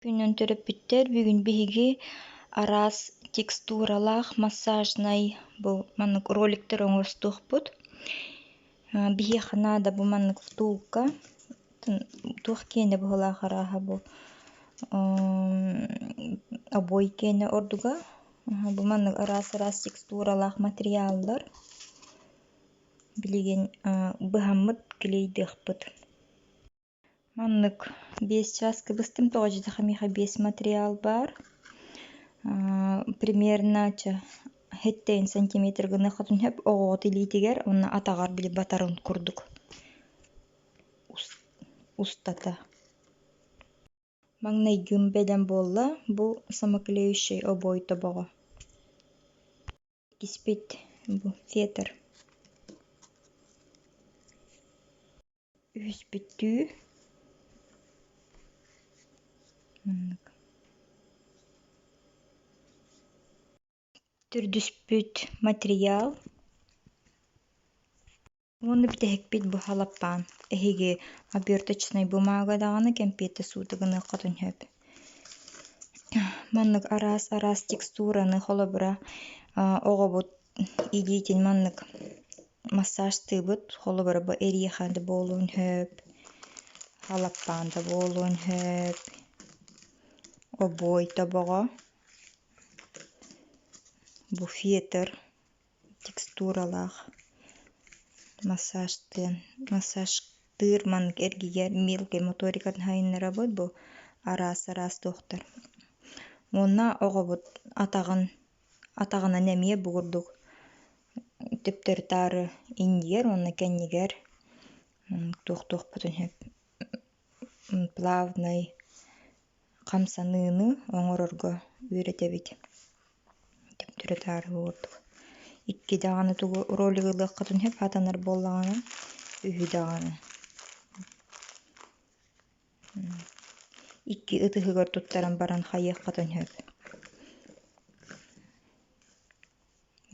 Күннен төрөп биттер бүгүн биһиги арас текстуралаах массажнай бу маннык роликтер оҥостуохпут. Биһиэ ханаада бу маннык втулка туох киэне быһылаах арааһа бу обой киэне ордуга. Бу маннык арас текстуралаах материаллар билигин быһаммыт килейдыахпыт. Маннык 5 часка быстым тоҕо хамиха 5 материал бар. Примерно хеттейн сантиметр гына хотун хөп оҕоҕот илиитигер онна атаҕар били батарын курдук устата. Маҥнайгыым бэлэн буолла бу самоклеющий обой тобоҕо. Киспит бу фетр. Үһүспүттүү. Түрдүспүт материал. Уонна битэһикпит бу халаппаан. Эһиги оберточной бумага даҕаны кэмпиэтэ суутуганы хотун хөп. Маннык арас текстураны холобура оҕобут илиитин маннык массаж тыыбыт холобура бу эриэхэ буолуун хөп. Халаппаанда буолуун хөп. Обой тобоҕо. Бу фетр текстуралаах массажтыыр маннык эргигер мелкой моторикатын хайыннарабыт бу арас туохтар. Уонна оҕобут атаҕына нэмиэ бугурдук төптөр таары иннигер уонна кэннигер туохпутун хөп плавный хамсаныыны оҥорорго үөрэтэбит. Төптөрө таары бугурдук. Икки даҕаны тугу ролигылыаххытын хөп атанар буоллаҕына үһү даҕаны. Икки ытыһыгар туттаран баран хайыаххытын хөп.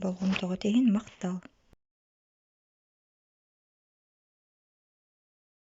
Болгум тоҕо тэһин махтал.